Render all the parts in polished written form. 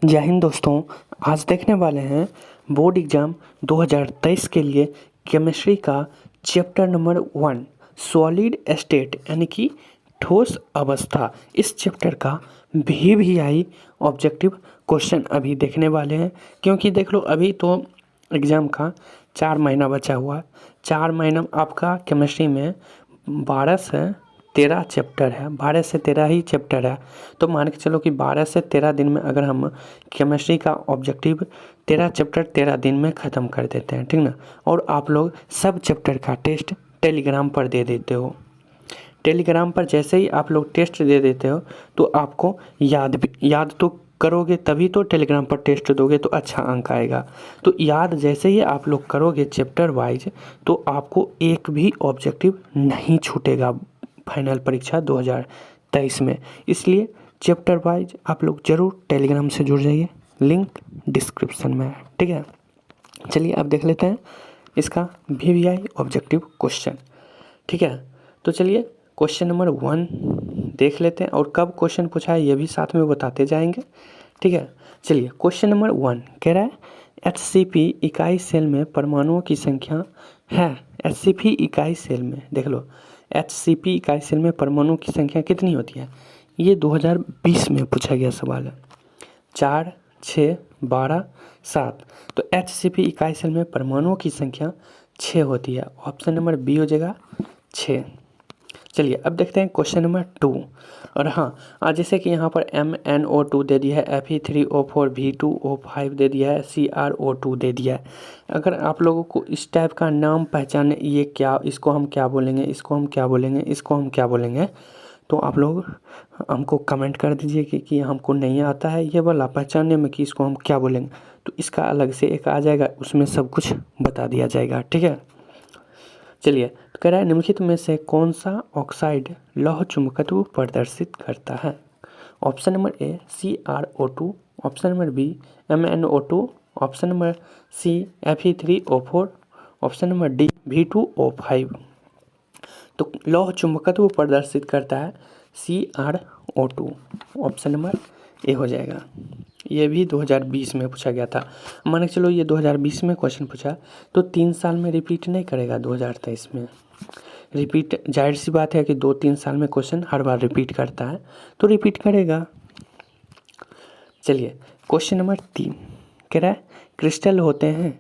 जय हिंद दोस्तों। आज देखने वाले हैं बोर्ड एग्ज़ाम 2023 के लिए केमिस्ट्री का चैप्टर नंबर 1 सॉलिड स्टेट यानी कि ठोस अवस्था। इस चैप्टर का VVI ऑब्जेक्टिव क्वेश्चन अभी देखने वाले हैं, क्योंकि देख लो अभी तो एग्ज़ाम का 4 महीना बचा हुआ है। 4 महीना आपका केमिस्ट्री में 12 से 13 चैप्टर है, 12 से 13 ही चैप्टर है। तो मान के चलो कि 12 से 13 दिन में अगर हम केमिस्ट्री का ऑब्जेक्टिव 13 चैप्टर 13 दिन में ख़त्म कर देते हैं, ठीक ना। और आप लोग सब चैप्टर का टेस्ट टेलीग्राम पर दे देते हो। टेलीग्राम पर जैसे ही आप लोग टेस्ट दे देते हो तो आपको याद तो करोगे, तभी तो टेलीग्राम पर टेस्ट दोगे तो अच्छा अंक आएगा। तो याद जैसे ही आप लोग करोगे चैप्टर वाइज तो आपको एक भी ऑब्जेक्टिव नहीं छूटेगा फाइनल परीक्षा 2023 में। इसलिए चैप्टर वाइज आप लोग ज़रूर टेलीग्राम से जुड़ जाइए, लिंक डिस्क्रिप्शन में है, ठीक है। चलिए अब देख लेते हैं इसका VVI ऑब्जेक्टिव क्वेश्चन, ठीक है। तो चलिए क्वेश्चन नंबर 1 देख लेते हैं और कब क्वेश्चन पूछा है ये भी साथ में बताते जाएंगे, ठीक है। चलिए क्वेश्चन नंबर 1 कह रहा है HCP इकाई सेल में परमाणुओं की संख्या है। HCP इकाई सेल में देख लो, HCP इकाई सेल में परमाणुओं की संख्या कितनी होती है। ये 2020 में पूछा गया सवाल है। 4, 6, 12, 7। तो HCP इकाई सेल में परमाणुओं की संख्या 6 होती है। ऑप्शन नंबर बी हो जाएगा 6। चलिए अब देखते हैं क्वेश्चन नंबर 2। और हाँ, आज जैसे कि यहाँ पर MnO2 दे दिया है, Fe3O4 V2O5 दे दिया है, CrO2 दे दिया है। अगर आप लोगों को इस टाइप का नाम पहचाने, ये क्या, इसको हम क्या बोलेंगे, इसको हम क्या बोलेंगे, इसको हम क्या बोलेंगे, तो आप लोग हमको कमेंट कर दीजिए कि हमको नहीं आता है ये वाला पहचानने में कि इसको हम क्या बोलेंगे। तो इसका अलग से एक आ जाएगा, उसमें सब कुछ बता दिया जाएगा, ठीक है। चलिए तो कह रहा है निम्नलिखित में से कौन सा ऑक्साइड लौह चुंबकत्व प्रदर्शित करता है। Option number A CrO2, option number B MnO2, option number C Fe3O4, option number D V2O5। तो लौह चुंबकत्व प्रदर्शित करता है CrO2, ऑप्शन नंबर ए हो जाएगा। ये भी 2020 में पूछा गया था। मान के चलो ये 2020 में क्वेश्चन पूछा तो 3 साल में रिपीट नहीं करेगा 2023 में। रिपीट जाहिर सी बात है कि 2-3 साल में क्वेश्चन हर बार रिपीट करता है तो रिपीट करेगा। चलिए क्वेश्चन नंबर 3 कह रहा है क्रिस्टल होते हैं।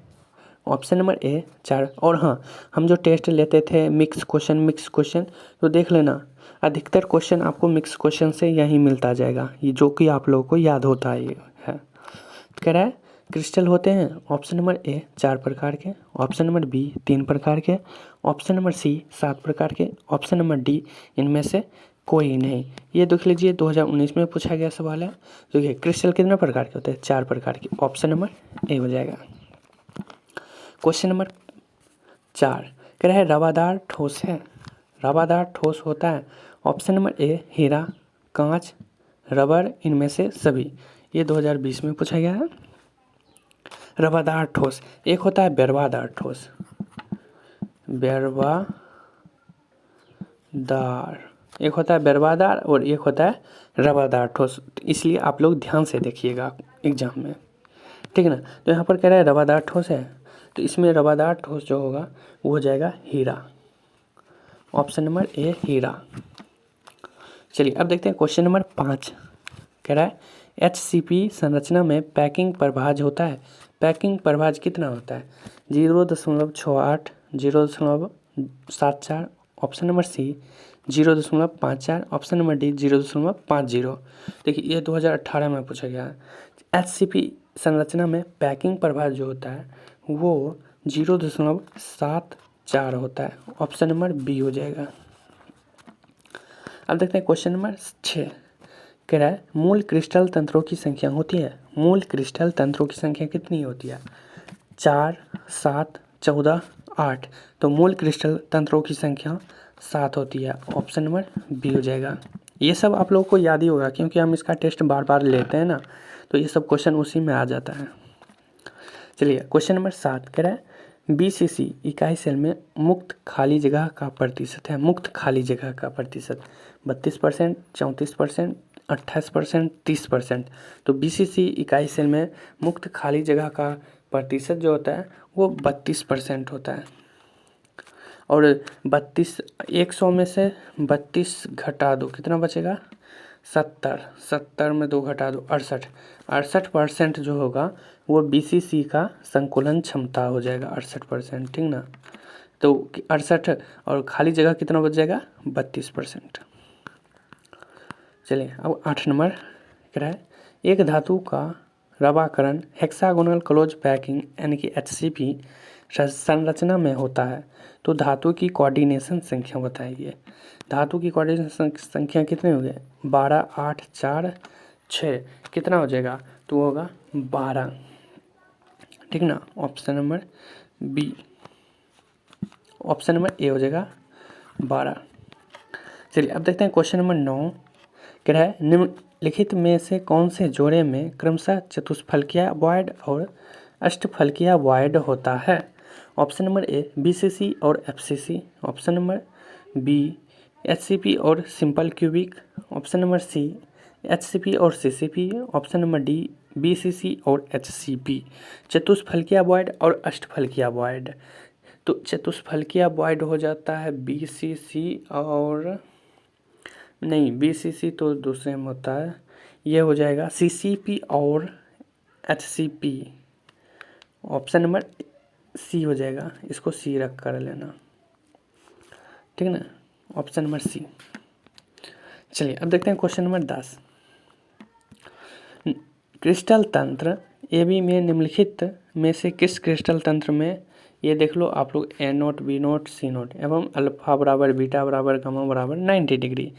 ऑप्शन नंबर ए 4। और हाँ, हम जो टेस्ट लेते थे मिक्स क्वेश्चन तो देख लेना, अधिकतर क्वेश्चन आपको मिक्स क्वेश्चन से यही मिलता जाएगा, ये जो कि आप लोगों को याद होता है। कह रहा है क्रिस्टल होते हैं। ऑप्शन नंबर ए 4 प्रकार के, ऑप्शन नंबर बी 3 प्रकार के, ऑप्शन नंबर सी 7 प्रकार के, ऑप्शन नंबर डी इनमें से कोई नहीं। ये देख लीजिए 2019 में पूछा गया सवाल है। देखिए क्रिस्टल कितने प्रकार के होते हैं, 4 प्रकार के। ऑप्शन नंबर ए हो जाएगा। क्वेश्चन नंबर 4 कह रहा है रवादार ठोस है। रवादार ठोस होता है। ऑप्शन नंबर ए हीरा, कांच, रबर, इनमें से सभी। ये 2020 में पूछा गया है। रवादार ठोस, एक होता है बेरवादार ठोस, बेरवादार, एक होता है बेरवादार और एक होता है रवादार ठोस। इसलिए आप लोग ध्यान से देखिएगा एग्जाम में, ठीक है ना। तो यहाँ पर कह रहा है रवादार ठोस है, तो इसमें रवादार ठोस जो होगा वो हो जाएगा हीरा। ऑप्शन नंबर ए हीरा। चलिए अब देखते हैं क्वेश्चन नंबर 5 कह रहा है HCP संरचना में पैकिंग प्रभाज होता है। पैकिंग प्रभाज कितना होता है, 0.68, 0.74, option number C 0.54, option number D 0.50। देखिए ये 2018 में पूछा गया है। HCP संरचना में पैकिंग प्रभाज जो होता है वो 0.74 होता है। ऑप्शन नंबर बी हो जाएगा। अब देखते हैं क्वेश्चन नंबर 6 कह रहा है मूल क्रिस्टल तंत्रों की संख्या होती है। मूल क्रिस्टल तंत्रों की संख्या कितनी होती है, 4, 7, 14, 8। तो मूल क्रिस्टल तंत्रों की संख्या 7 होती है। ऑप्शन नंबर बी हो जाएगा। ये सब आप लोगों को याद ही होगा क्योंकि हम इसका टेस्ट बार बार लेते हैं ना, तो ये सब क्वेश्चन उसी में आ जाता है। चलिए क्वेश्चन नंबर 7 कह रहा है BCC इकाई सेल में मुक्त खाली जगह का प्रतिशत है। मुक्त खाली जगह का प्रतिशत 32%, 34%, 28%, 30%। तो BCC इकाई सेल में मुक्त खाली जगह का प्रतिशत जो होता है वो 32% होता है। और 100 में से 32 घटा दो, कितना बचेगा? 70 में 2 घटा दो 68% जो होगा वो BCC का संकुलन क्षमता हो जाएगा 68%, ठीक ना। तो 68 और खाली जगह कितना बच जाएगा? 32%। चलिए अब 8 नंबर कह रहा है एक धातु का रवाकरण हेक्सागोनल क्लोज पैकिंग यानी कि HCP संरचना में होता है तो धातु की कोऑर्डिनेशन संख्या बताइए। धातु की कोऑर्डिनेशन संख्या कितने हो गए? 12, 8, 4, 6, कितना हो जाएगा? तो होगा 12, ठीक ना। Option number B, option number A हो जाएगा 12। चलिए अब देखते हैं क्वेश्चन नंबर 9 कह रहा है निम्नलिखित में से कौन से जोड़े में क्रमशः चतुष्फलकीय वॉइड और अष्टफलकीय वॉइड होता है? ऑप्शन नंबर ए BCC और FCC, option number B HCP और simple cubic, option number C HCP और CCP, option number D BCC और HCP। चतुष्फलकीय वॉइड और अष्टफलकीय वॉइड, तो चतुष्फलकीय वॉइड हो जाता है BCC और नहीं, BCC तो दूसरे में होता है, ये हो जाएगा CCP और HCP। ऑप्शन नंबर सी हो जाएगा, इसको सी रख कर लेना, ठीक ना। Option number C. चलिए अब देखते हैं क्वेश्चन नंबर 10। क्रिस्टल तंत्र AB में निम्नलिखित में से किस क्रिस्टल तंत्र में, ये देख लो आप लोग, A0, B0, C0 एवं अल्फा बराबर बीटा बराबर गामा बराबर 90 डिग्री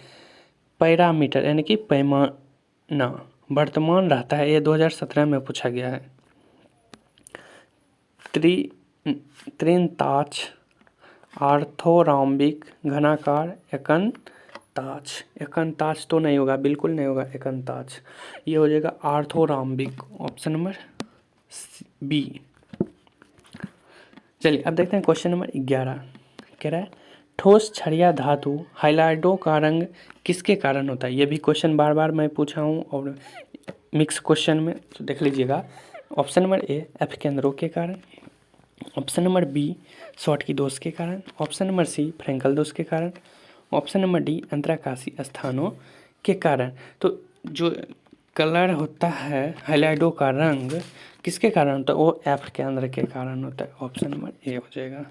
पैरामीटर यानी कि पैमाना वर्तमान रहता है। ये 2017 में पूछा गया है। त्रिनताक्ष आर्थोरॉम्बिक घनाकार एकनताक्ष, एकनताक्ष तो नहीं होगा, बिल्कुल नहीं होगा एकनताक्ष, ये हो जाएगा आर्थोरॉम्बिक, ऑप्शन नंबर बी। चलिए अब देखते हैं क्वेश्चन नंबर 11 कह रहा है ठोस छड़िया धातु हाइलाइडो का रंग किसके कारण होता है? ये भी क्वेश्चन बार बार मैं पूछा हूँ और मिक्स क्वेश्चन में, तो देख लीजिएगा। ऑप्शन नंबर ए F केंद्रों के कारण, ऑप्शन नंबर बी शॉर्टकी दोष के कारण, ऑप्शन नंबर सी फ्रेंकल दोष के कारण, ऑप्शन नंबर डी अंतराकाशी स्थानों के कारण। तो जो कलर होता है हाइलाइडो का रंग किसके कारण होता है? वो F केंद्र के कारण होता है, ऑप्शन नंबर ए हो जाएगा।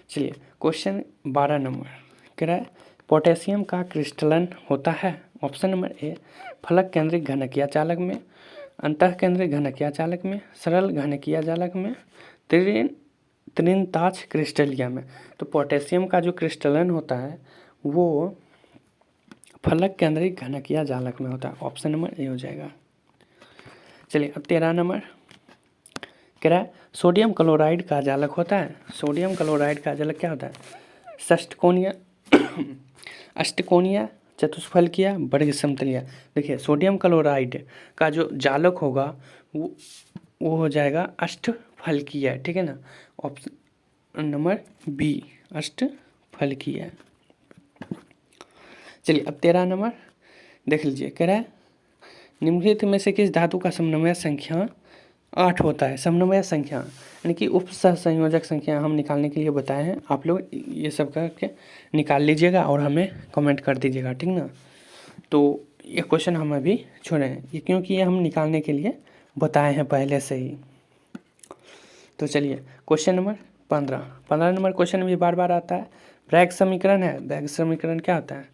चलिए क्वेश्चन 12 नंबर कह रहा है पोटेशियम का क्रिस्टलन होता है। ऑप्शन नंबर ए फलक केंद्रिक घनकीय चालक में, अंतः केंद्रिक घनकीय चालक में, सरल घनकीय चालक में, त्रिनताक्ष क्रिस्टलिया में। तो पोटेशियम का जो क्रिस्टलन होता है वो फलक केंद्रिक घनकीय जालक में होता है, ऑप्शन नंबर ए हो जाएगा। चलिए अब 13 नंबर कह रहा है सोडियम क्लोराइड का जालक होता है। सोडियम क्लोराइड का जालक क्या होता है? षष्टकोणीय, अष्टकोणीय, चतुष्फलकीय, वर्ग समतलीय। देखिए सोडियम क्लोराइड का जो जालक होगा वो हो जाएगा अष्टफलकीय, ठीक है ना। ऑप्शन नंबर बी अष्टफलकीय। चलिए अब 13 नंबर देख लीजिए, कह रहा है निम्नलिखित में से किस धातु का समन्वय संख्या 8 होता है? समन्वय संख्या यानी कि उप सहसंयोजक संख्या हम निकालने के लिए बताए हैं, आप लोग ये सब करके निकाल लीजिएगा और हमें कमेंट कर दीजिएगा, ठीक ना। तो ये क्वेश्चन हम अभी छोड़े हैं ये, क्योंकि ये हम निकालने के लिए बताए हैं पहले से ही। तो चलिए क्वेश्चन नंबर 15 नंबर क्वेश्चन भी बार बार आता है। ब्रैग समीकरण है, ब्रैग समीकरण क्या होता है?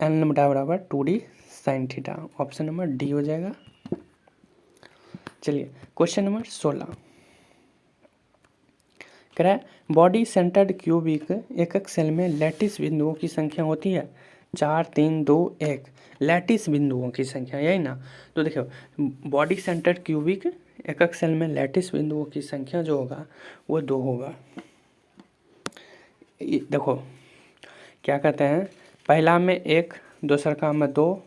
n बराबर 2d sin theta, option number D हो जाएगा। चलिए क्वेश्चन नंबर 16 कह रहा है बॉडी सेंटर्ड क्यूबिक एकक सेल में लैटिस बिंदुओं की संख्या होती है 4, 3, 2, 1। लैटिस बिंदुओं की संख्या, यही ना। तो देखो बॉडी सेंटर्ड क्यूबिक एकक सेल में लैटिस बिंदुओं की संख्या जो होगा वो 2 होगा। देखो क्या कहते हैं, पहला में 1, दूसर काम में 2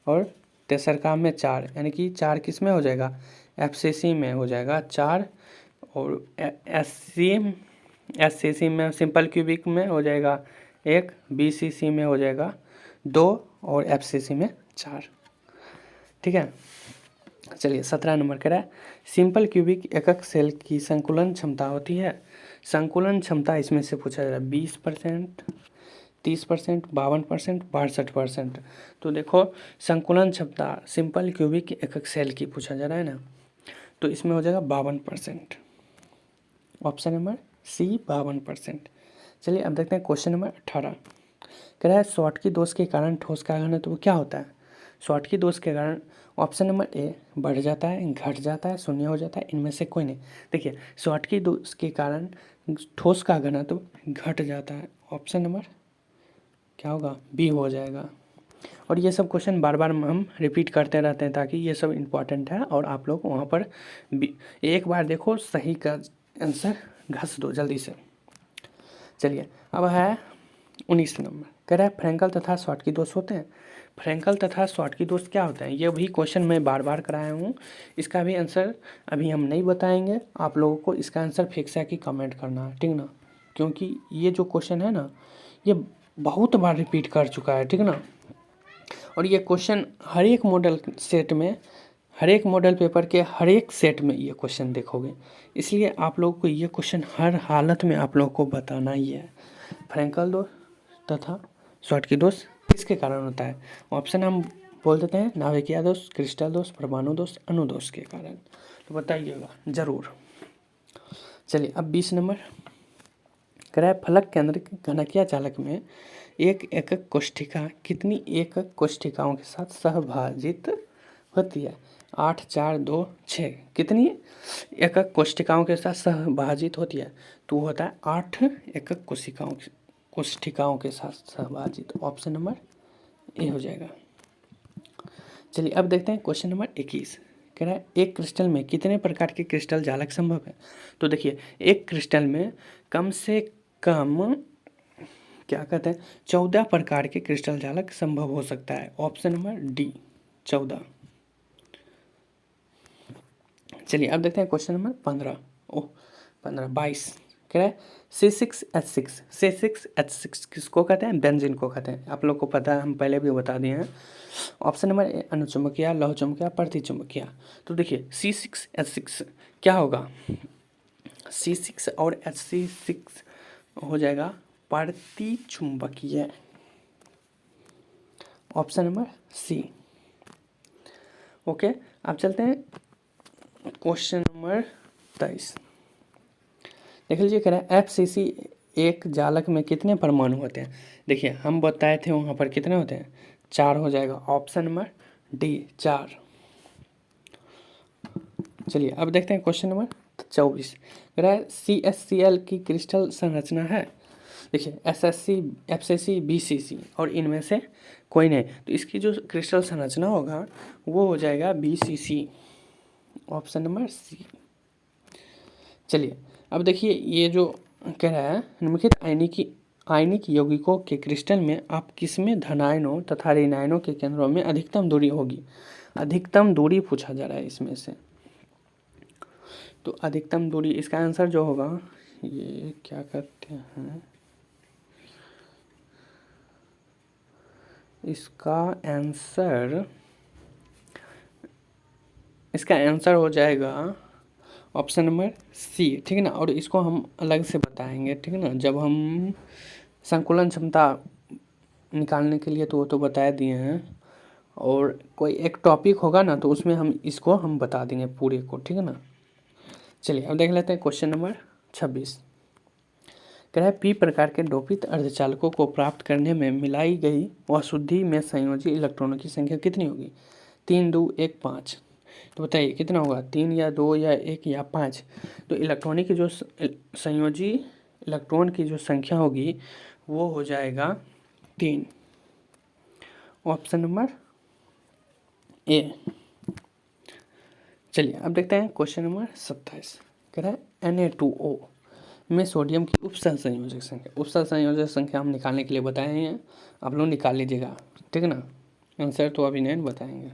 और तेसर काम में 4, यानी कि 4 किस में हो जाएगा? FCC में हो जाएगा 4, और SCC में सिंपल क्यूबिक में हो जाएगा 1, BCC में हो जाएगा 2 और FCC में 4। ठीक है, चलिए 17 नंबर कह रहा है सिंपल क्यूबिक एकक सेल की संकुलन क्षमता होती है। संकुलन क्षमता इसमें से पूछा जा रहा है 20%, 30%, 52%, 62%। तो देखो संकुलन क्षमता सिंपल क्यूबिक एकक सेल की पूछा जा रहा है ना, तो इसमें हो जाएगा 52%। Option number C 52%। चलिए अब देखते हैं क्वेश्चन नंबर 18। कह रहा है शॉर्टकी दोष के कारण ठोस का घनत्व वो क्या होता है। शॉर्टकी दोष के कारण ऑप्शन नंबर ए बढ़ जाता है, घट जाता है, शून्य हो जाता है, इनमें से कोई नहीं। देखिए शॉर्टकी दोष के कारण ठोस का घनत्व घट जाता है, ऑप्शन नंबर क्या होगा, बी हो जाएगा। और ये सब क्वेश्चन बार बार हम रिपीट करते रहते हैं ताकि ये सब इम्पॉर्टेंट है और आप लोग वहाँ पर एक बार देखो सही का आंसर घस दो जल्दी से। चलिए अब है 19 नंबर। कह रहा है फ्रैंकल तथा शॉर्टकी दोष होते हैं। फ्रैंकल तथा शॉर्टकी दोष क्या होता है, ये भी क्वेश्चन मैं बार बार कराया हूँ। इसका भी आंसर अभी हम नहीं बताएंगे, आप लोगों को इसका आंसर फिक्स है कि कमेंट करना है, ठीक ना, क्योंकि ये जो क्वेश्चन है ना ये बहुत बार रिपीट कर चुका है, ठीक ना। और ये क्वेश्चन हर एक मॉडल सेट में, हर एक मॉडल पेपर के हर एक सेट में ये क्वेश्चन देखोगे, इसलिए आप लोगों को ये क्वेश्चन हर हालत में आप लोगों को बताना ही है। फ्रैंकल दोष तथा शॉर्टकी दोष किसके कारण होता है, ऑप्शन हम बोल देते हैं नाभिकीय दोष, क्रिस्टल दोष, परमाणु दोष, अनुदोष के कारण। तो बताइएगा ज़रूर। चलिए अब 20 नंबर। कह रहा है फलक केंद्र घनकीय चालक में एक एकक कोष्ठिका कितनी एकक कोष्ठिकाओं के साथ सहभाजित होती है। 8, 4, 2, 6 कितनी एकक कोष्ठिकाओं के साथ सहभाजित होती है, तो होता है 8 एकक कोष्ठिकाओं के साथ सहभाजित, ऑप्शन नंबर ए हो जाएगा। चलिए अब देखते हैं क्वेश्चन नंबर 21। कह रहा है एक क्रिस्टल में कितने प्रकार के क्रिस्टल जालक संभव है। तो देखिए एक क्रिस्टल में कम से कम क्या कहते हैं 14 प्रकार के क्रिस्टल जालक संभव हो सकता है, ऑप्शन नंबर डी 14। चलिए अब देखते हैं क्वेश्चन नंबर 22। कह रहा है C6H6, C6H6 किसको कहते हैं, बेंजीन को कहते हैं। आप लोग को पता है, हम पहले भी बता दिए हैं। ऑप्शन नंबर ए अनुचुंबकीय, लौह चुंबकीय, प्रतिचुंबकीय। तो देखिए C6H6 क्या होगा, C6 और H6 हो जाएगा प्रतिचुंबकीय, ऑप्शन नंबर सी। ओके अब चलते हैं क्वेश्चन नंबर 23। देख लीजिए कह रहा है FCC एक जालक में कितने परमाणु होते हैं। देखिए हम बताए थे वहाँ पर कितने होते हैं, 4 हो जाएगा, ऑप्शन नंबर डी 4। चलिए अब देखते हैं क्वेश्चन नंबर 24। कह रहा है CSCl की क्रिस्टल संरचना है। देखिए SSC, FCC, BCC और इनमें से कोई नहीं, तो इसकी जो क्रिस्टल संरचना होगा वो हो जाएगा BCC, ऑप्शन नंबर सी। चलिए अब देखिए ये जो कह रहा है निम्नलिखित आयनिक यौगिकों के क्रिस्टल में आप किसमें धनायनों तथा ऋणायनों के केंद्रों में अधिकतम दूरी होगी। अधिकतम दूरी पूछा जा रहा है इसमें से, तो अधिकतम दूरी इसका आंसर जो होगा ये क्या करते हैं, इसका आंसर हो जाएगा ऑप्शन नंबर सी, ठीक है ना। और इसको हम अलग से बताएंगे, ठीक है ना, जब हम संकुलन क्षमता निकालने के लिए तो वो तो बता दिए हैं, और कोई एक टॉपिक होगा ना तो उसमें हम इसको हम बता देंगे पूरे को, ठीक है ना। चलिए अब देख लेते हैं क्वेश्चन नंबर 26। कह रहा है पी प्रकार के डोपित अर्धचालकों को प्राप्त करने में मिलाई गई अशुद्धि में संयोजी इलेक्ट्रॉनों की संख्या कितनी होगी। 3, 2, 1, 5। तो बताइए कितना होगा, 3 या 2 या 1 या 5। तो इलेक्ट्रॉनिक की जो संयोजी इलेक्ट्रॉन की जो संख्या होगी वो हो जाएगा 3, ऑप्शन नंबर ए। चलिए अब देखते हैं क्वेश्चन नंबर 27। कह रहा है Na2O में सोडियम की उपसह संयोजक संख्या। उपसह संयोजक संख्या हम निकालने के लिए बताए हैं, आप लोग निकाल लीजिएगा, ठीक है ना। आंसर तो अभी नहीं बताएंगे।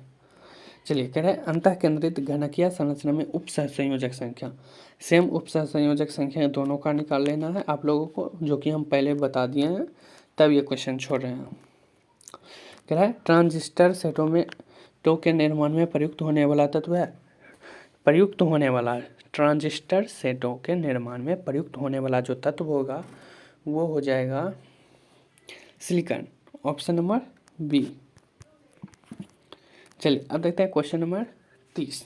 चलिए कह रहे हैं अंतः केंद्रित घनकीय संरचना में उपसह संयोजक संख्या। सेम उपसह संयोजक संख्या दोनों का निकाल लेना है आप लोगों को, जो कि हम पहले बता दिए हैं, तब ये क्वेश्चन छोड़ रहे हैं। कह रहा है ट्रांजिस्टर सेटों में टो के निर्माण में प्रयुक्त होने वाला तत्व है, प्रयुक्त होने वाला ट्रांजिस्टर सेटों के निर्माण में प्रयुक्त होने वाला जो तत्व होगा वो हो जाएगा सिलिकॉन, ऑप्शन नंबर बी। चलिए अब देखते हैं क्वेश्चन नंबर 30।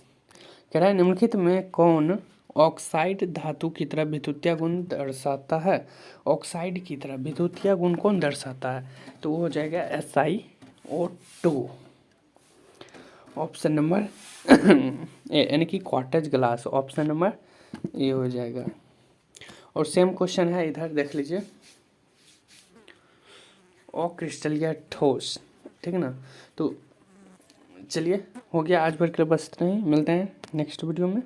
कह रहा है निम्नलिखित में कौन ऑक्साइड धातु की तरह विद्युतीय गुण दर्शाता है, ऑक्साइड की तरह विद्युतीय गुण कौन दर्शाता है, तो वो हो जाएगा SiO2, ऑप्शन नंबर ए यानी कि quartz glass, option number A हो जाएगा। और सेम क्वेश्चन है इधर देख लीजिए, क्रिस्टल या ठोस, ठीक है ना। तो चलिए हो गया आज भर के लिए बस इतना ही, मिलते हैं नेक्स्ट वीडियो में।